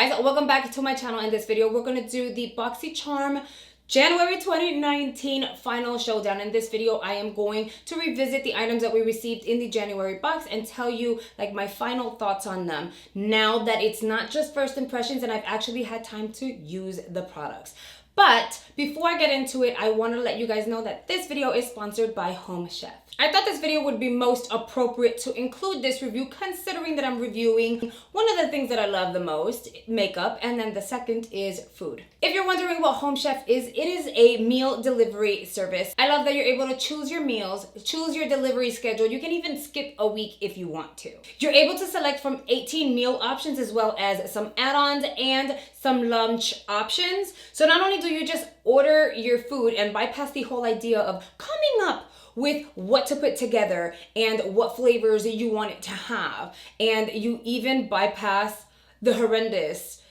guys, welcome back to my channel. In this video, we're going to do the Boxycharm January 2019 final showdown. In this video, I am going to revisit the items that we received in the January box and tell you like my final thoughts on them now that it's not just first impressions and I've actually had time to use the products. But before I get into it, I want to let you guys know that this video is sponsored by Home Chef. I thought this video would be most appropriate to include this review considering that I'm reviewing one of the things that I love the most, makeup, and then the second is food. If you're wondering what Home Chef is, it is a meal delivery service. I love that you're able to choose your meals, choose your delivery schedule. You can even skip a week if you want to. You're able to select from 18 meal options as well as some add-ons and some lunch options. So not only do you just order your food and bypass the whole idea of coming up with what to put together and what flavors you want it to have, and you even bypass the horrendous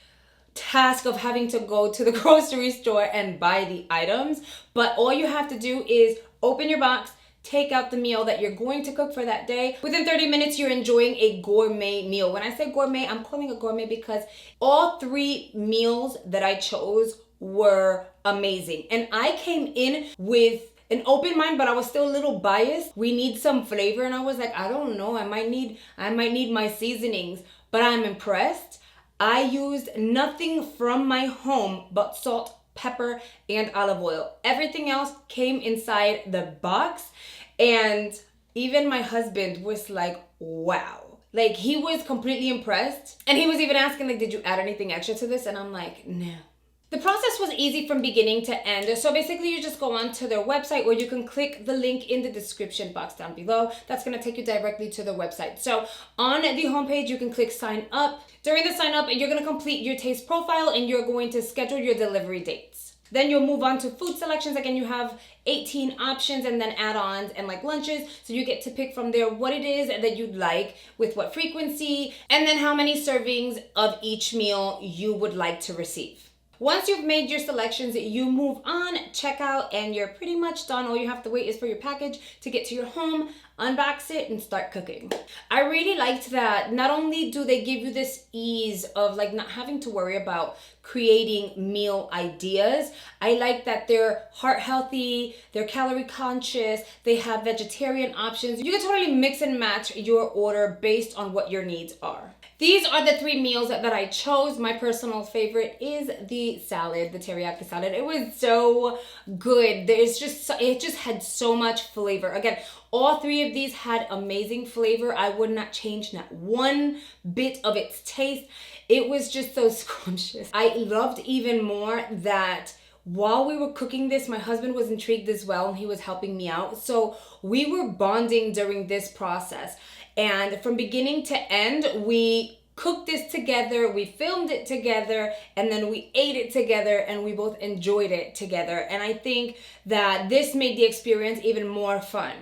task of having to go to the grocery store and buy the items. But all you have to do is open your box, take out the meal that you're going to cook for that day. Within 30 minutes, you're enjoying a gourmet meal. When I say gourmet, I'm calling it gourmet because all three meals that I chose were amazing. And I came in with an open mind, but I was still a little biased. We need some flavor, and I was like, I don't know, I might need my seasonings, but I'm impressed. I used nothing from my home but salt, pepper, and olive oil. Everything else came inside the box, and even my husband was like, wow. Like, he was completely impressed, and he was even asking, like, did you add anything extra to this? And I'm like, no. The process was easy from beginning to end. So basically you just go onto their website, or you can click the link in the description box down below. That's going to take you directly to the website. So on the homepage, you can click sign up. During the sign up, you're going to complete your taste profile and you're going to schedule your delivery dates. Then you'll move on to food selections. Again, you have 18 options and then add-ons and like lunches. So you get to pick from there what it is that you'd like, with what frequency, and then how many servings of each meal you would like to receive. Once you've made your selections, you move on, check out, and you're pretty much done. All you have to wait is for your package to get to your home, unbox it, and start cooking. I really liked that not only do they give you this ease of like not having to worry about creating meal ideas, I like that they're heart healthy, they're calorie conscious, they have vegetarian options. You can totally mix and match your order based on what your needs are. These are the three meals that I chose. My personal favorite is the salad, the teriyaki salad. It was so good. It just had so much flavor. Again, all three of these had amazing flavor. I would not change not one bit of its taste. It was just so scrumptious. I loved even more that while we were cooking this, my husband was intrigued as well, and he was helping me out. So we were bonding during this process. And from beginning to end, we cooked this together, we filmed it together, and then we ate it together, and we both enjoyed it together. And I think that this made the experience even more fun.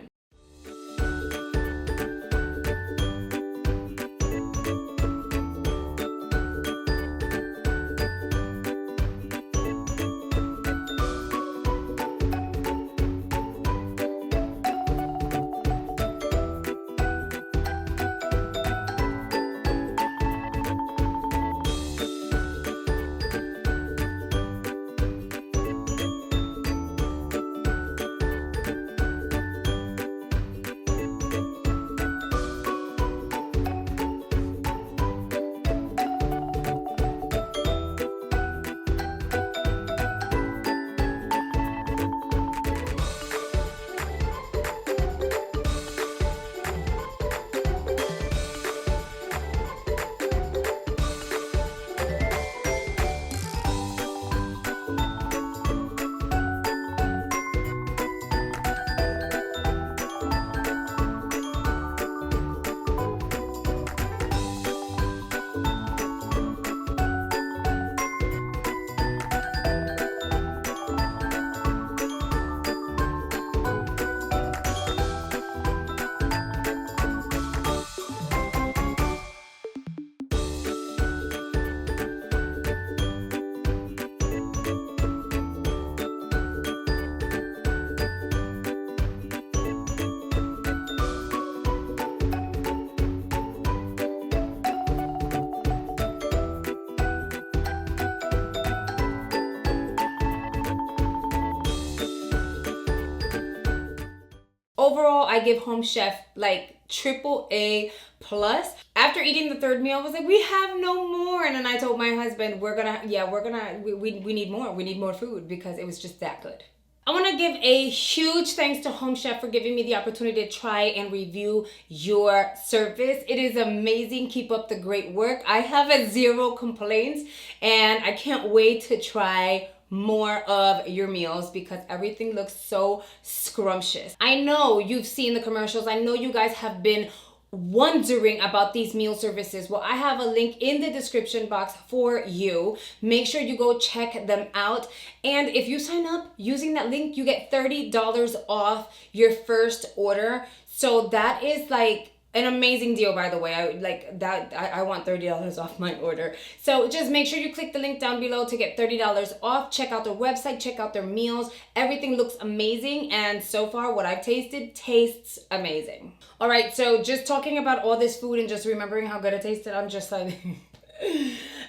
Overall, I give Home Chef like AAA plus. After eating the third meal, I was like, we have no more. And then I told my husband, we need more. We need more food because it was just that good. I want to give a huge thanks to Home Chef for giving me the opportunity to try and review your service. It is amazing. Keep up the great work. I have zero complaints, and I can't wait to try more of your meals because everything looks so scrumptious. I know you've seen the commercials. I know you guys have been wondering about these meal services. Well, I have a link in the description box for you. Make sure you go check them out. And if you sign up using that link, you get $30 off your first order. So that is like an amazing deal, by the way. I want $30 off my order. So just make sure you click the link down below to get $30 off. Check out their website, check out their meals. Everything looks amazing. And so far, what I've tasted tastes amazing. All right, so just talking about all this food and just remembering how good it tasted, I'm just like,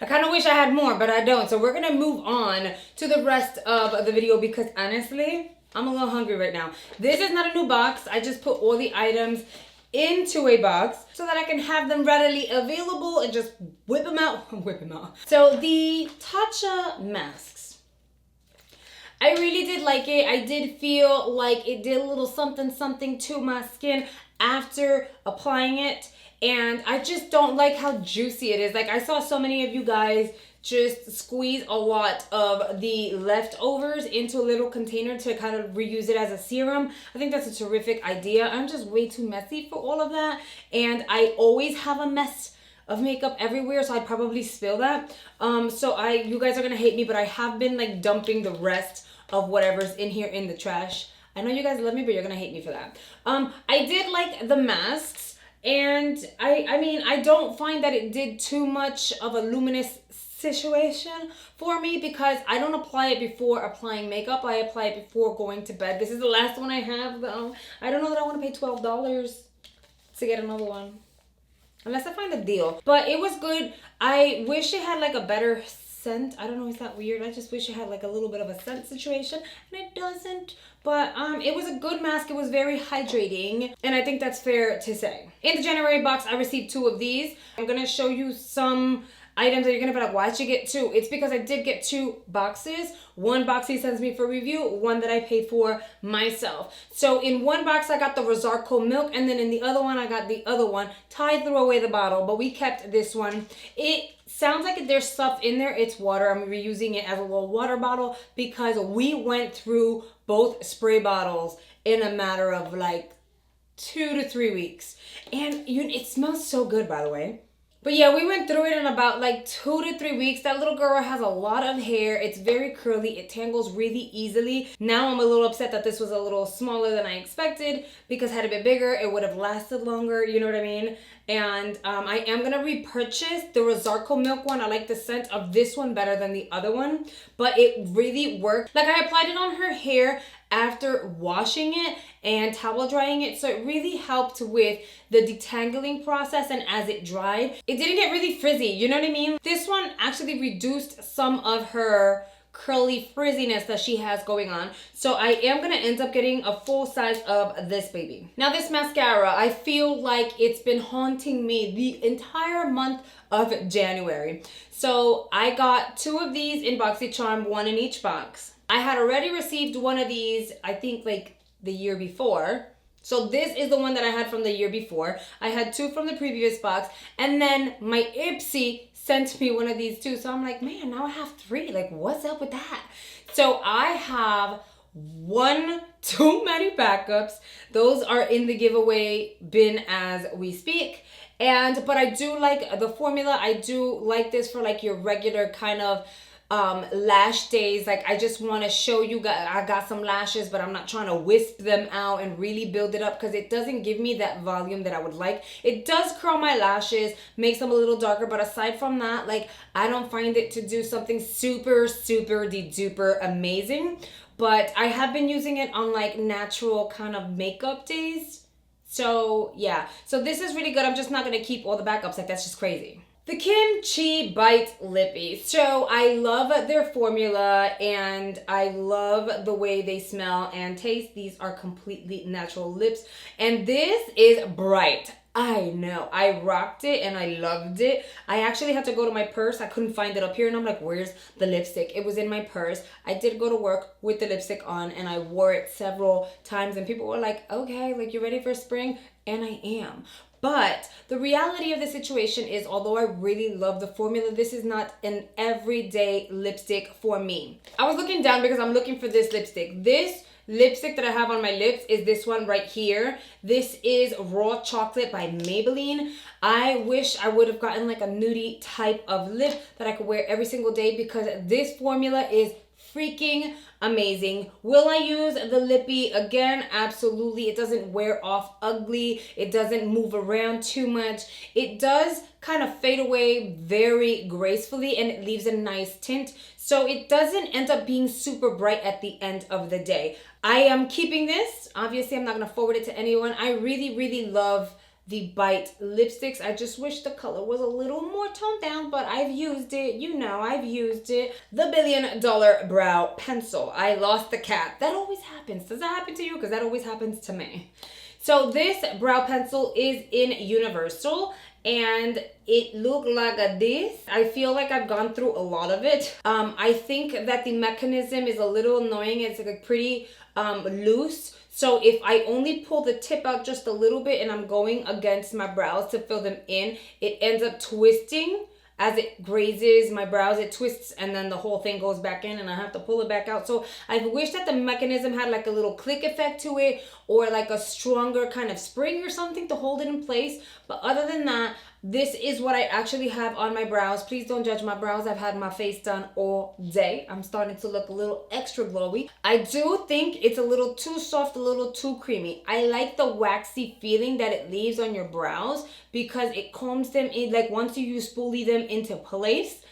I kind of wish I had more, but I don't. So we're gonna move on to the rest of the video because honestly, I'm a little hungry right now. This is not a new box. I just put all the items into a box so that I can have them readily available and just whip them out. So the Tatcha masks, I really did like it. I did feel like it did a little something to my skin after applying it, and I just don't like how juicy it is. Like I saw so many of you guys just squeeze a lot of the leftovers into a little container to kind of reuse it as a serum. I think that's a terrific idea. I'm just way too messy for all of that. And I always have a mess of makeup everywhere, so I'd probably spill that. You guys are gonna hate me, but I have been like dumping the rest of whatever's in here in the trash. I know you guys love me, but you're gonna hate me for that. I did like the masks, and I mean, I don't find that it did too much of a luminous situation for me because I don't apply it before applying makeup. I apply it before going to bed. This is the last one I have though. I don't know that I want to pay $12 to get another one unless I find a deal, but it was good. I wish it had like a better scent. I don't know, is that weird? I just wish it had like a little bit of a scent situation, and it doesn't. But it was a good mask. It was very hydrating, and I think that's fair to say. In the January box, I received 2 of these. I'm gonna show you some items that you're gonna be like, why'd you get 2? It's because I did get 2 boxes. One box he sends me for review, one that I paid for myself. So in one box I got the Rosarco milk, and then in the other one I got the other one. Ty threw away the bottle, but we kept this one. It sounds like there's stuff in there. It's water. I'm reusing it as a little water bottle because we went through both spray bottles in a matter of like 2 to 3 weeks. And it smells so good, by the way. But yeah, we went through it in about like 2 to 3 weeks. That little girl has a lot of hair. It's very curly. It tangles really easily. Now I'm a little upset that this was a little smaller than I expected because had it been bigger, it would have lasted longer. You know what I mean? And I am going to repurchase the Rosarco milk one. I like the scent of this one better than the other one, but it really worked. Like I applied it on her hair after washing it and towel drying it, so it really helped with the detangling process. And as it dried, it didn't get really frizzy, you know what I mean? This one actually reduced some of her curly frizziness that she has going on. So I am gonna end up getting a full size of this baby. Now this mascara, I feel like it's been haunting me the entire month of January. So I got 2 of these in Boxycharm, 1 in each box. I had already received one of these, I think like the year before. So this is the one that I had from the year before. I had 2 from the previous box, and then my Ipsy sent me one of these too. So I'm like, man, now I have 3. Like, what's up with that? So I have 1 too many backups. Those are in the giveaway bin as we speak. But I do like the formula. I do like this for like your regular kind of lash days. Like I just want to show you guys I got some lashes, but I'm not trying to wisp them out and really build it up because it doesn't give me that volume that I would like. It does curl my lashes, makes them a little darker, but aside from that, like I don't find it to do something super duper amazing. But I have been using it on like natural kind of makeup days. So yeah, so this is really good. I'm just not gonna keep all the backups, like that's just crazy. The Kimchi Bite Lippy. So I love their formula and I love the way they smell and taste. These are completely natural lips. And this is bright. I know. I rocked it and I loved it. I actually had to go to my purse. I couldn't find it up here and I'm like, where's the lipstick? It was in my purse. I did go to work with the lipstick on and I wore it several times and people were like, okay, like you ready for spring? And I am. But the reality of the situation is, although I really love the formula, this is not an everyday lipstick for me. I was looking down because I'm looking for this lipstick. This lipstick that I have on my lips is this one right here. This is Raw Chocolate by Maybelline. I wish I would have gotten like a nudie type of lip that I could wear every single day because this formula is freaking amazing. Will I use the lippy again? Absolutely. It doesn't wear off ugly. It doesn't move around too much. It does kind of fade away very gracefully and it leaves a nice tint. So it doesn't end up being super bright at the end of the day. I am keeping this. Obviously, I'm not going to forward it to anyone. I really, really love the Bite lipsticks. I just wish the color was a little more toned down, but I've used it. You know, I've used it. The $1 billion brow pencil. I lost the cap. That always happens. Does that happen to you? Because that always happens to me. So this brow pencil is in Universal and it looked like this. I feel like I've gone through a lot of it. I think that the mechanism is a little annoying. It's like pretty loose. So if I only pull the tip out just a little bit and I'm going against my brows to fill them in, it ends up twisting as it grazes my brows. It twists and then the whole thing goes back in and I have to pull it back out. So I wish that the mechanism had like a little click effect to it or like a stronger kind of spring or something to hold it in place. But other than that, this is what I actually have on my brows. Please don't judge my brows. I've had my face done all day. I'm starting to look a little extra glowy. I do think it's a little too soft, a little too creamy. I like the waxy feeling that it leaves on your brows because it combs them in. Like once you spoolie them into place,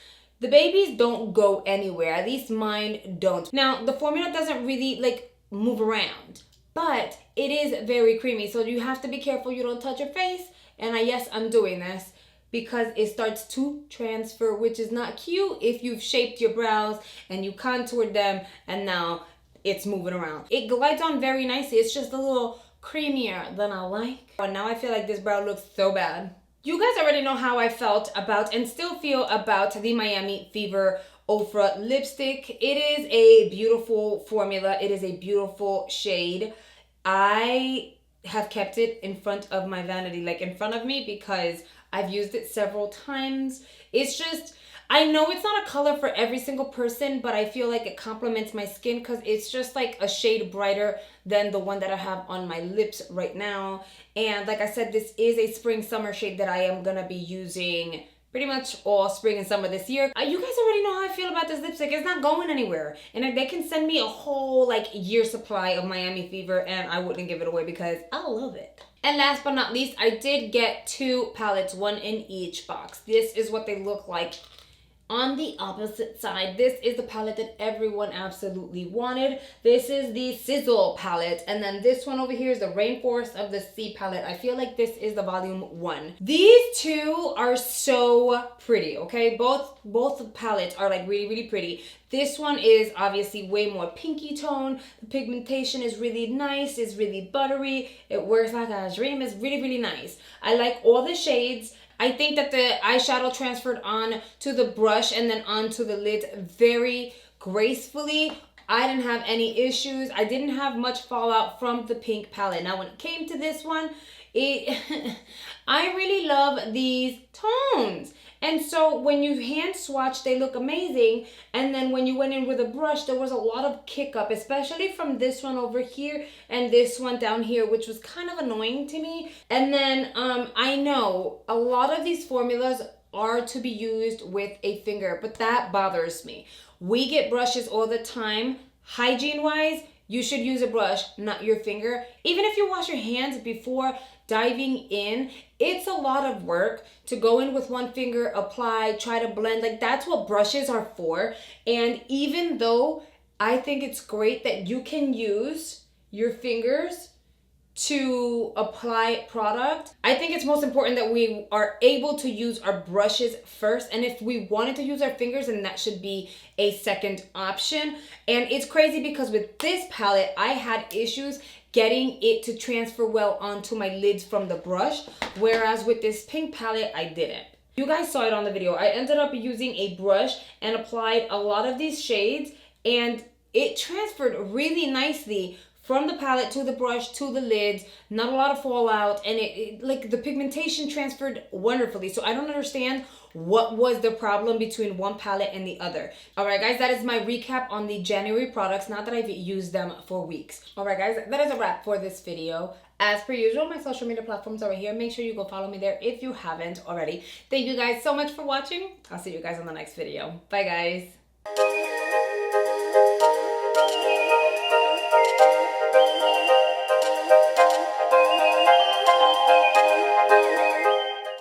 the babies don't go anywhere. At least mine don't. Now, the formula doesn't really like move around, but it is very creamy. So you have to be careful you don't touch your face. And yes, I'm doing this because it starts to transfer, which is not cute if you've shaped your brows and you contoured them and now it's moving around. It glides on very nicely. It's just a little creamier than I like. And now I feel like this brow looks so bad. You guys already know how I felt about and still feel about the Miami Fever Ofra lipstick. It is a beautiful formula. It is a beautiful shade. I have kept it in front of my vanity, like in front of me, because I've used it several times. It's just, I know it's not a color for every single person, but I feel like it complements my skin because it's just like a shade brighter than the one that I have on my lips right now. And like I said, this is a spring summer shade that I am gonna be using pretty much all spring and summer this year. You guys already know how I feel about this lipstick. It's not going anywhere. And they can send me a whole like year supply of Miami Fever and I wouldn't give it away because I love it. And last but not least, I did get 2 palettes, 1 in each box. This is what they look like. On the opposite side, this is the palette that everyone absolutely wanted. This is the Sizzle palette. And then this one over here is the Rainforest of the Sea palette. I feel like this is the volume 1. These two are so pretty, okay? Both palettes are like really, really pretty. This one is obviously way more pinky tone. The pigmentation is really nice. It's really buttery. It works like a dream. It's really, really nice. I like all the shades. I think that the eyeshadow transferred on to the brush and then onto the lid very gracefully. I didn't have any issues. I didn't have much fallout from the pink palette. Now, when it came to this one, I really love these tones. And so when you hand swatch, they look amazing. And then when you went in with a brush, there was a lot of kick up, especially from this one over here and this one down here, which was kind of annoying to me. And then I know a lot of these formulas are to be used with a finger, but that bothers me. We get brushes all the time. Hygiene-wise, you should use a brush, not your finger. Even if you wash your hands before diving in, it's a lot of work to go in with one finger, apply, try to blend. Like, that's what brushes are for. And even though I think it's great that you can use your fingers to apply product, I think it's most important that we are able to use our brushes first. And if we wanted to use our fingers, then that should be a second option. And it's crazy because with this palette, I had issues getting it to transfer well onto my lids from the brush, whereas with this pink palette, I didn't. You guys saw it on the video. I ended up using a brush and applied a lot of these shades, and it transferred really nicely from the palette to the brush to the lids. Not a lot of fallout, and it like the pigmentation transferred wonderfully. So I don't understand what was the problem between one palette and the other. All right, guys, that is my recap on the January products, now that I've used them for weeks. All right, guys, that is a wrap for this video. As per usual, my social media platforms are right here. Make sure you go follow me there if you haven't already. Thank you guys so much for watching. I'll see you guys on the next video. Bye, guys.